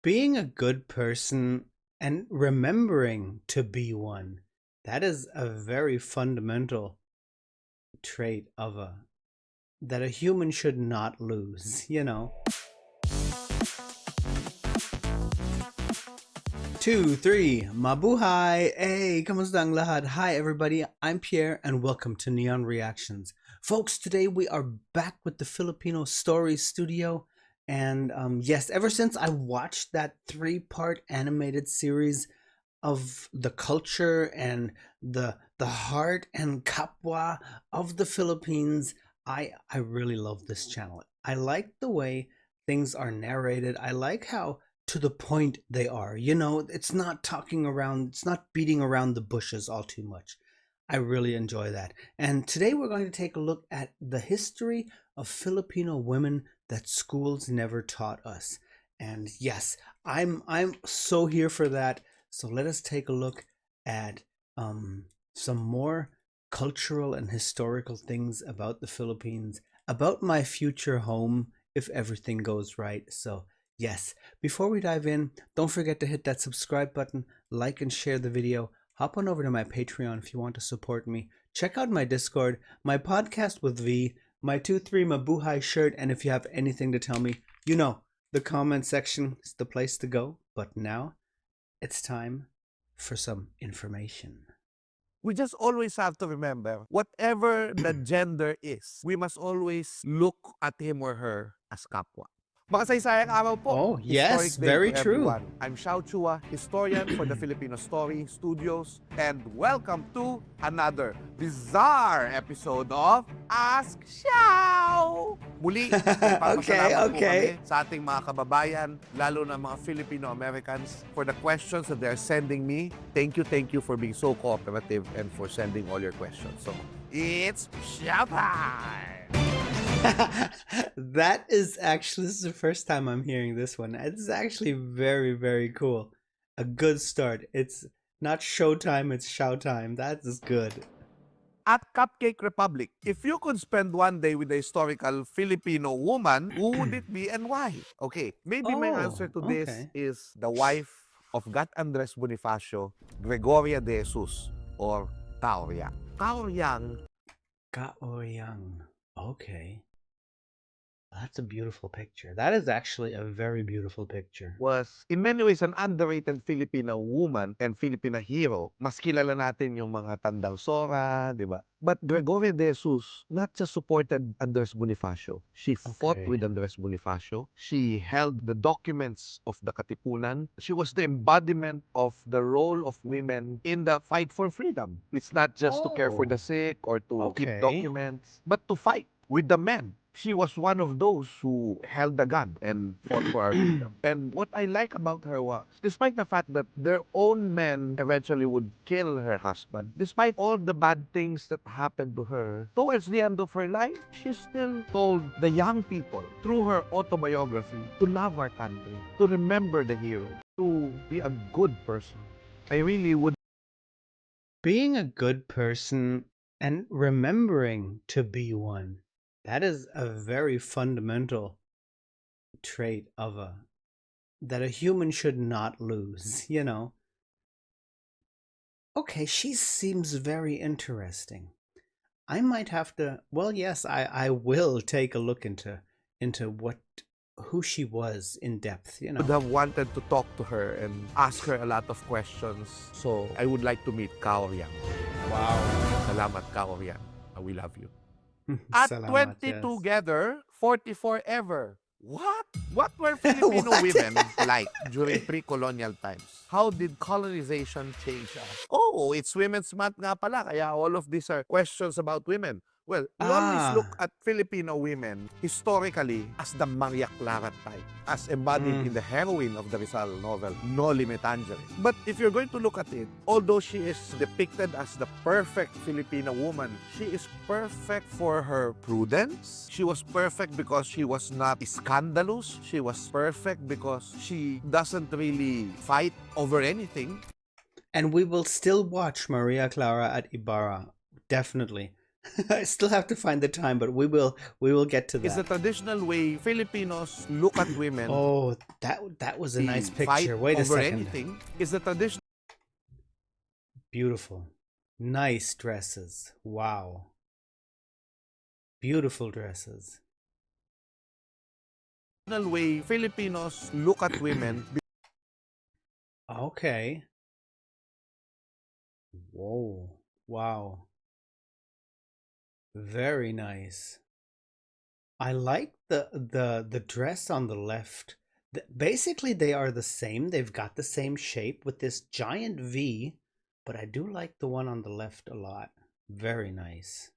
Being a good person and remembering to be one, that is a very fundamental trait of a that a human should not lose. 2, 3, mabuhay! Hey, kamusta ang lahat? Hi everybody, I'm Pierre and welcome to Neon Reactions. Folks, today we are back with the Filipino Story Studio. And yes, ever since I watched that 3-part animated series of the culture and the heart and kapwa of the Philippines, I really love this channel. I like the way things are narrated. I like how to the point they are. It's not talking around, it's not beating around the bushes all too much. I really enjoy that. And today we're going to take a look at the history of Filipino women that schools never taught us. And yes, I'm so here for that. So let us take a look at some more cultural and historical things about the Philippines, about my future home if everything goes right. So yes, before we dive in, don't forget to hit that subscribe button, like and share the video. Hop on over to my Patreon if you want to support me. Check out my Discord, my podcast with V, my 2-3 Mabuhay shirt, and if you have anything to tell me, the comment section is the place to go. But now, it's time for some information. We just always have to remember, whatever the gender is, we must always look at him or her as kapwa. Makasaysayang araw po. Oh, Historic yes, day very to true. everyone. I'm Xiao Chua, historian for the Filipino Story Studios, and welcome to another bizarre episode of Ask Xiao! Muli, nagpapasalamat po kami sa ating mga kababayan, lalo na mga Filipino-Americans, for the questions that they're sending me. Thank you for being so cooperative and for sending all your questions. So, it's Xiao time! This is the first time I'm hearing this one. It's actually very, very cool. A good start. It's not showtime, it's show time. That is good. At Cupcake Republic, if you could spend one day with a historical Filipino woman, who would it be and why? Okay, maybe my answer to this is the wife of God Andres Bonifacio, Gregoria de Jesus, or Taoryang. Gaoyang. Okay. That's a beautiful picture. That is actually a very beautiful picture. Was in many ways an underrated Filipino woman and Filipina hero. Mas kilala natin yung mga Tandang Sora, di ba? But Gregoria de Jesus not just supported Andres Bonifacio. She fought with Andres Bonifacio. She held the documents of the Katipunan. She was the embodiment of the role of women in the fight for freedom. It's not just to care for the sick or to keep documents, but to fight with the men. She was one of those who held the gun and fought for our freedom. And what I like about her was, despite the fact that their own men eventually would kill her husband, despite all the bad things that happened to her, towards the end of her life, she still told the young people through her autobiography to love our country, to remember the hero, to be a good person. I really would. Being a good person and remembering to be one. That is a very fundamental trait of that a human should not lose. Okay, she seems very interesting. I might have to, well, yes, I will take a look into who she was in depth. Would have wanted to talk to her and ask her a lot of questions. So I would like to meet Kaoryang. Wow. Salamat, Kaoryang. We love you. At 20 together, 44 ever. What? What were Filipino women like during pre-colonial times? How did colonization change us? Oh, it's Women's Month nga pala, kaya all of these are questions about women. Well, we always look at Filipino women historically as the Maria Clara type, as embodied in the heroine of the Rizal novel, Noli Me Tangere. But if you're going to look at it, although she is depicted as the perfect Filipino woman, she is perfect for her prudence. She was perfect because she was not scandalous. She was perfect because she doesn't really fight over anything. And we will still watch Maria Clara at Ibarra, definitely. I still have to find the time, but we will get to Is the that. traditional way Filipinos look at women. Oh, that was a nice The fight picture. Wait a over second. anything is the traditional Beautiful. Nice dresses. Wow. Beautiful dresses. way Filipinos look at women. Okay. Whoa. Wow. Very nice. I like the dress on the left. Basically, they are the same. They've got the same shape with this giant V, but I do like the one on the left a lot. Very nice.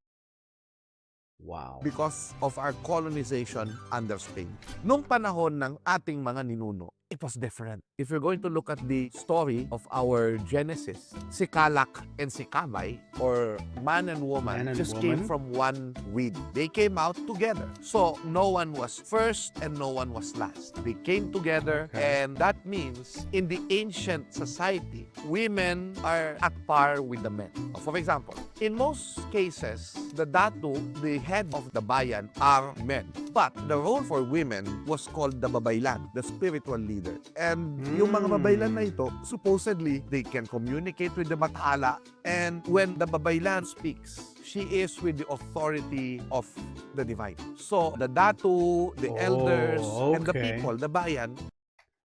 Wow. Because of our colonization under Spain. Nung panahon ng ating mga ninuno, it was different. If you're going to look at the story of our Genesis, si Kalak and si Kamay, or man and woman, Man and just woman. came from one weed. They came out together. So no one was first and no one was last. They came together, Okay. and that means in the ancient society, women are at par with the men. For example, in most cases, the datu, the head of the bayan, are men. But the role for women was called the babaylan, the spiritual leader. And yung mga babaylan na ito, supposedly, they can communicate with the bathala. And when the babaylan speaks, she is with the authority of the divine. So the datu, the elders, and the okay. people, the bayan,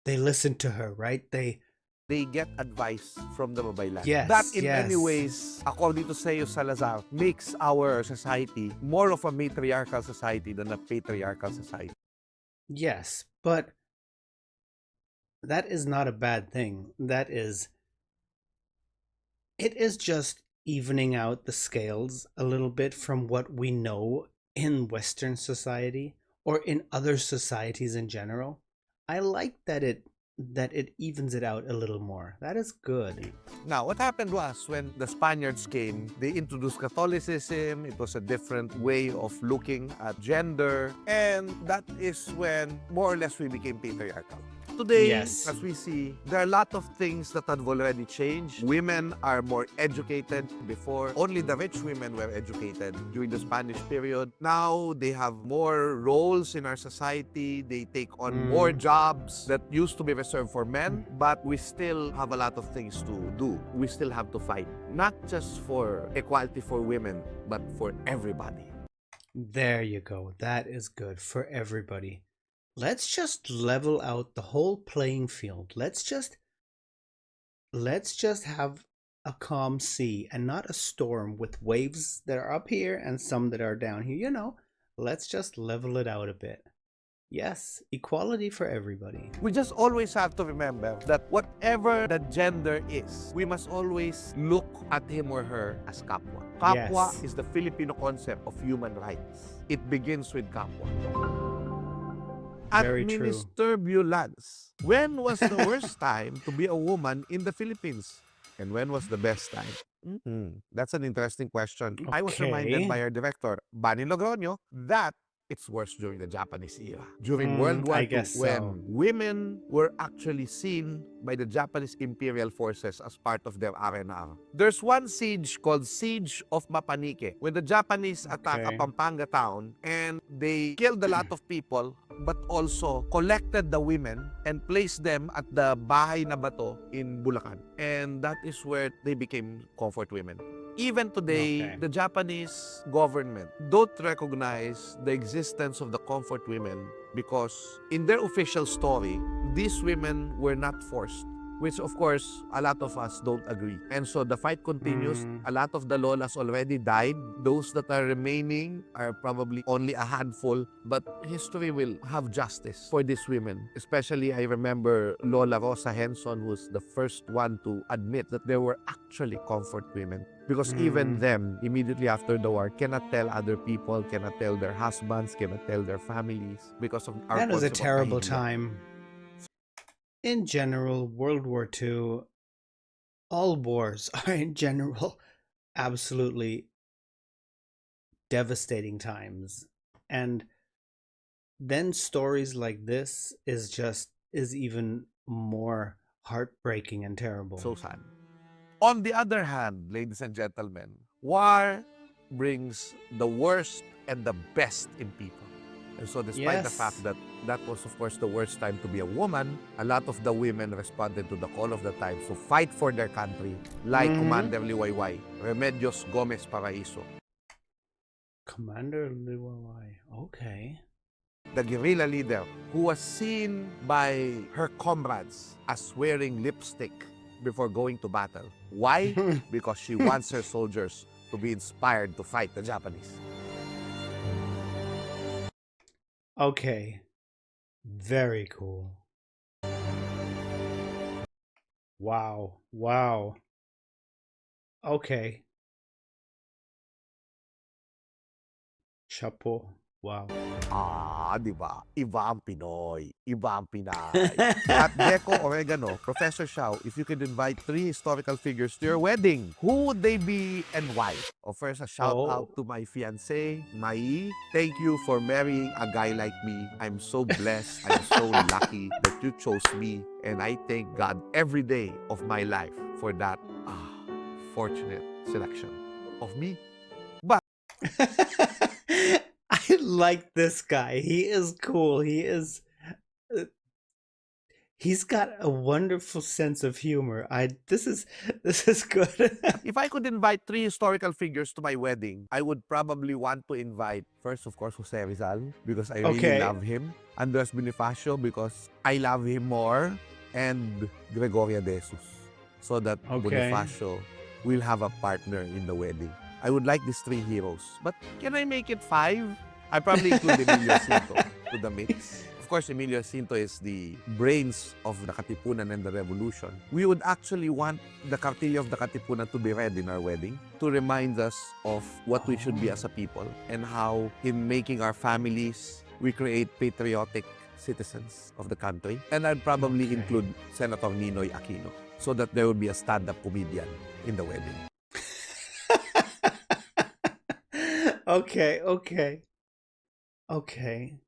They listen to her, right? they get advice from the babaylan. Yes, That in yes. many ways, according to Seo Salazar, makes our society more of a matriarchal society than a patriarchal society. Yes, but that is not a bad thing. It is just evening out the scales a little bit from what we know in Western society or in other societies in general. I like that it evens it out a little more. That is good. Now, what happened was when the Spaniards came, they introduced Catholicism. It was a different way of looking at gender. And that is when more or less we became patriarchal. Today, Yes. as we see, there are a lot of things that have already changed. Women are more educated. Before, only the rich women were educated during the Spanish period. Now, they have more roles in our society. They take on more jobs that used to be reserved for men, but we still have a lot of things to do. We still have to fight, not just for equality for women, but for everybody. There you go. That is good for everybody. Let's just level out the whole playing field. Let's just have a calm sea and not a storm with waves that are up here and some that are down here. Let's just level it out a bit. Yes, equality for everybody. We just always have to remember that whatever the gender is, we must always look at him or her as kapwa. Kapwa Yes. is the Filipino concept of human rights. It begins with kapwa. Very true. Administer violence. When was the worst time to be a woman in the Philippines? And when was the best time? That's an interesting question. I was reminded Okay. by our director, Bani Logroño, that it's worse during the Japanese era. During World War I II, guess so. when women were actually seen by the Japanese imperial forces as part of their R&R. There's one siege called Siege of Mapanique, when the Japanese attacked a Okay. Pampanga town and they killed a lot of people, but also collected the women and placed them at the Bahay na Bato in Bulacan. And that is where they became comfort women. Even today, Okay. the Japanese government don't recognize the existence of the comfort women because in their official story, these women were not forced, which of course, a lot of us don't agree. And so the fight continues. A lot of the lolas already died. Those that are remaining are probably only a handful, but history will have justice for these women. Especially, I remember Lola Rosa Henson, who's the first one to admit that there were actually comfort women. Because even them, immediately after the war, cannot tell other people, cannot tell their husbands, cannot tell their families because of our That was a concept of terrible kahihiyan. time. In general, World War II, all wars are in general absolutely devastating times. And then stories like this is even more heartbreaking and terrible. So sad. On the other hand, ladies and gentlemen, war brings the worst and the best in people. And so despite the fact Yes. that that was, of course, the worst time to be a woman, a lot of the women responded to the call of the times to fight for their country, like Mm-hmm. Commander Liwayway, Remedios Gomez Paraiso, Commander Liwawai. Okay. the guerrilla leader who was seen by her comrades as wearing lipstick before going to battle. Why? Because she wants her soldiers to be inspired to fight the Japanese. Okay. Very cool. Wow. Wow. Okay. Chapeau. Wow. Di ba? Iba ang Pinoy. Iba ang Pinay. At Deco Oregano, Professor Xiao, if you could invite 3 historical figures to your wedding, who would they be and why? First, a shout out Oh. to my fiancé, Mai. Thank you for marrying a guy like me. I'm so blessed. I'm so lucky that you chose me. And I thank God every day of my life for that fortunate selection of me. I like this guy. He is cool. Uh, he's got a wonderful sense of humor. This is good. If I could invite 3 historical figures to my wedding, I would probably want to invite, first, of course, Jose Rizal, because I really Okay. love him. Andres Bonifacio, because I love him more. And Gregoria de Jesus, so that Okay. Bonifacio will have a partner in the wedding. I would like these 3 heroes. But can I make it 5? I probably include Emilio Cinto to the mix. Of course, Emilio Cinto is the brains of the Katipunan and the Revolution. We would actually want the Cartillo of the Katipunan to be read in our wedding to remind us of what we should be as a people and how, in making our families, we create patriotic citizens of the country. And I'd probably include Senator Ninoy Aquino so that there would be a stand-up comedian in the wedding. Okay, okay. Okay.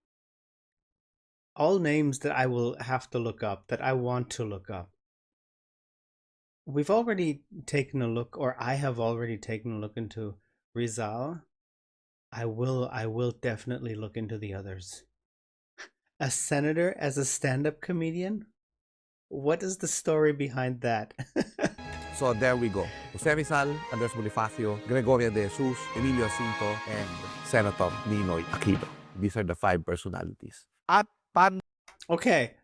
All names that I will have to look up, that I want to look up. We've already taken a look, or I have already taken a look into Rizal. I will definitely look into the others. A senator as a stand-up comedian? What is the story behind that? So there we go. Jose Rizal, Andres Bonifacio, Gregoria de Jesus, Emilio Cinto, and Senator Ninoy Aquino. These are the 5 personalities. At Okay.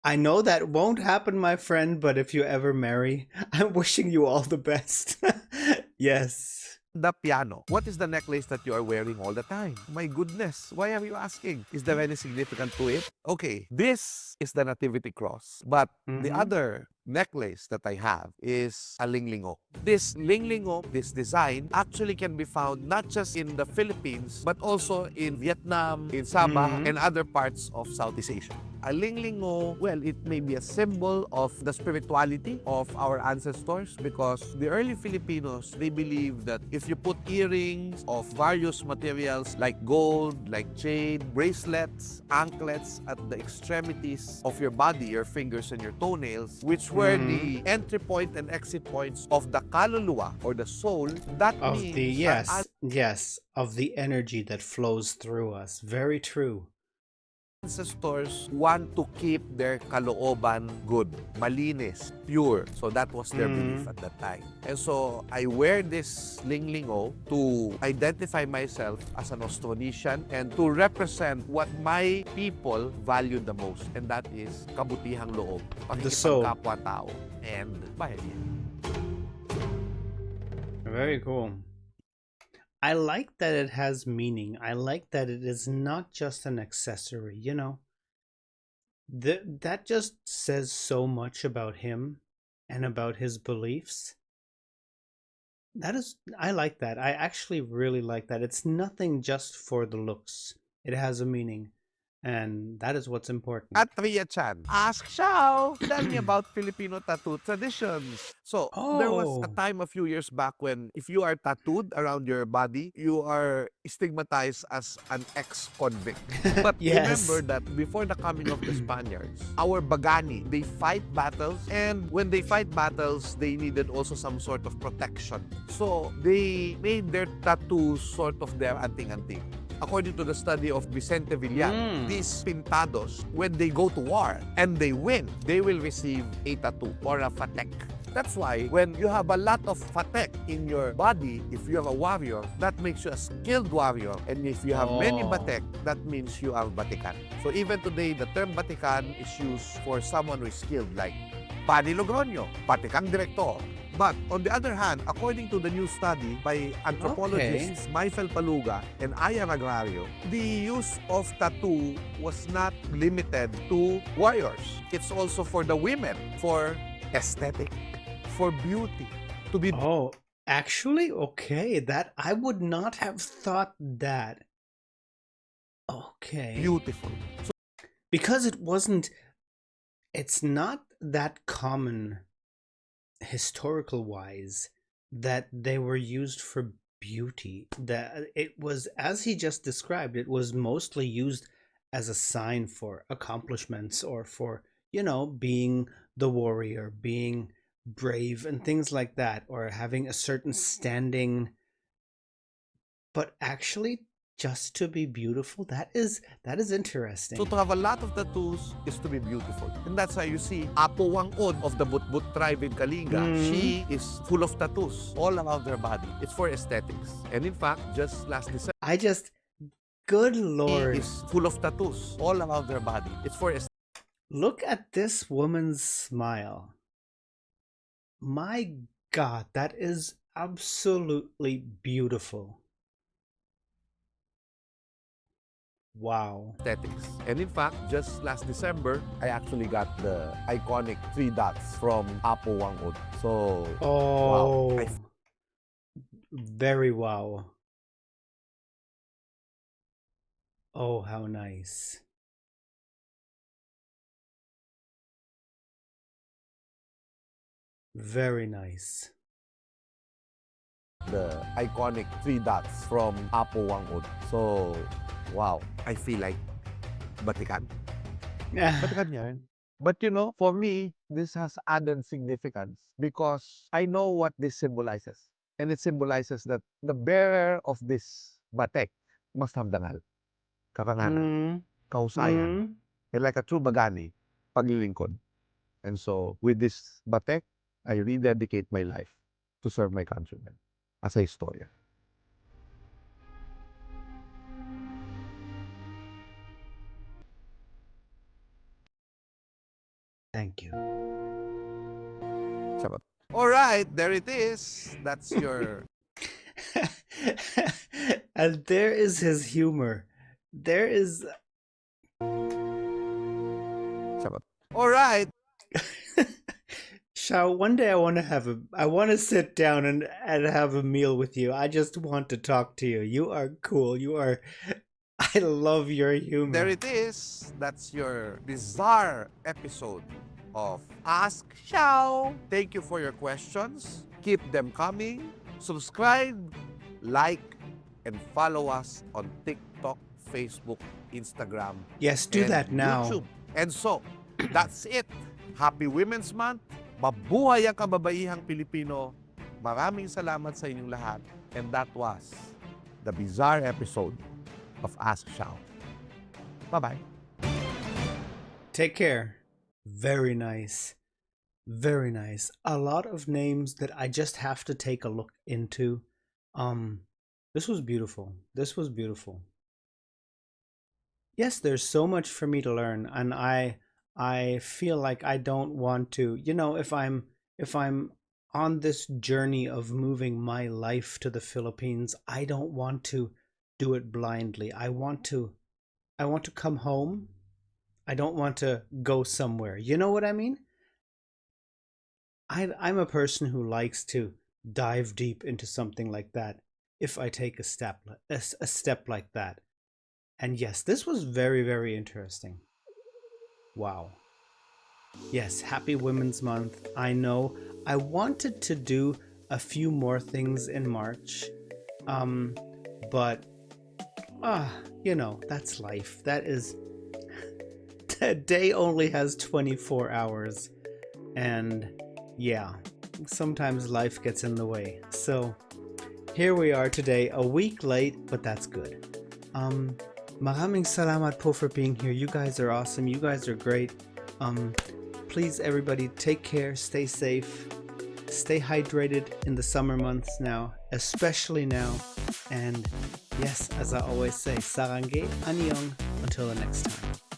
I know that won't happen, my friend, but if you ever marry, I'm wishing you all the best. Yes. the piano. What is the necklace that you are wearing all the time? My goodness, why are you asking? Is there any significance to it? Okay, this is the Nativity Cross. But the other necklace that I have is a linglingo. This linglingo, this design, actually can be found not just in the Philippines, but also in Vietnam, in Sabah, and other parts of Southeast Asia. A linglingo, well, it may be a symbol of the spirituality of our ancestors because the early Filipinos, they believe that if you put earrings of various materials like gold, like jade, bracelets, anklets at the extremities of your body, your fingers and your toenails, which were the entry point and exit points of the kaluluwa or the soul, that Of means the yes, of the energy that flows through us. Very true. ancestors want to keep their kalooban good, malinis, pure. So that was their belief at that time. And so I wear this linglingo to identify myself as an Austronesian and to represent what my people value the most. And that is kabutihang loob, The soul. pakikipagkapwa-tao, and bayan. Very cool. I like that it has meaning. I like that it is not just an accessory, you know. That just says so much about him and about his beliefs. I like that. I actually really like that. It's nothing just for the looks. It has a meaning. And that is what's important. At Ria Chan, Ask Xiao, tell me about Filipino tattoo traditions. So, there was a Oh, time a few years back when if you are tattooed around your body, you are stigmatized as an ex-convict. But remember yes. that before the coming of the Spaniards, our Bagani, they fight battles, and when they fight battles, they needed also some sort of protection. So, they made their tattoos sort of their anting-anting. According to the study of Vicente Villar, Mm. these pintados, when they go to war and they win, they will receive a tattoo or a fatek. That's why when you have a lot of fatek in your body, if you're a warrior, that makes you a skilled warrior. And if you have many Oh. batek, that means you are batikan. So even today, the term batikan is used for someone who is skilled, like Pani Logroño, batikang direktor. But on the other hand, according to the new study by anthropologists Michael Paluga and Aya Agrario, the use of tattoo was not limited to warriors. It's also for the women, for aesthetic, for beauty, to be Oh, actually, okay. That I would not have thought that. Okay. beautiful. Because it's not that common historical wise that they were used for beauty. That it was, as he just described, it was mostly used as a sign for accomplishments or for, being the warrior, being brave and things like that, or having a certain standing. But actually, just to be beautiful, that is interesting. So to have a lot of tattoos is to be beautiful. And that's why you see Apo Wangod of the Butbut tribe in Kalinga, she is full of tattoos all around her body. It's for aesthetics. And in fact, just last December, Good she lord. is full of tattoos all around her body. It's for aesthetics. Look at this woman's smile. My God, that is absolutely beautiful. Wow. And in fact, just last December, I actually got the iconic 3 dots from Apo Wangod. So, wow. Oh, very wow. Oh, how nice. Very nice. The iconic 3 dots from Apo Wangod. So, wow. I feel like Batikan. Batikan yan. But for me, this has added significance because I know what this symbolizes. And it symbolizes that the bearer of this batek must have dangal, karanganan, Mm, kausayan, mm. and like a true bagani, paglilingkod. And so, with this batek, I rededicate my life to serve my countrymen as a historian. Thank you. Charot. All right, there it is. That's your And there is his humor. There is. charot. All right. Shao, one day I want to sit down and have a meal with you. I just want to talk to you. You are cool. I love your humor. There it is. That's your bizarre episode of Ask Xiao. Thank you for your questions. Keep them coming. Subscribe, like, and follow us on TikTok, Facebook, Instagram, Yes, do and that now. YouTube. And so, that's it. Happy Women's Month. Mabuhay ang kababaihang Pilipino. Maraming salamat sa inyong lahat. And that was the bizarre episode of Ask Xiao. Bye-bye. Take care. Very nice. Very nice. A lot of names that I just have to take a look into. This was beautiful. This was beautiful. Yes, there's so much for me to learn, and I feel like I don't want to, if I'm on this journey of moving my life to the Philippines, I don't want to do it blindly. I want to come home. I don't want to go somewhere. You know what I mean? I'm a person who likes to dive deep into something like that if I take a step like that. And yes, this was very, very interesting. Wow. Yes, happy Women's Month. I know I wanted to do a few more things in March. Um, but that's life. That is a day only has 24 hours. And yeah, sometimes life gets in the way. So here we are today, a week late, but that's good. Maraming salamat po for being here. You guys are awesome. You guys are great. Please, everybody, take care, stay safe, stay hydrated in the summer months now, especially now. And yes, as I always say, sarangge, annyeong, until the next time.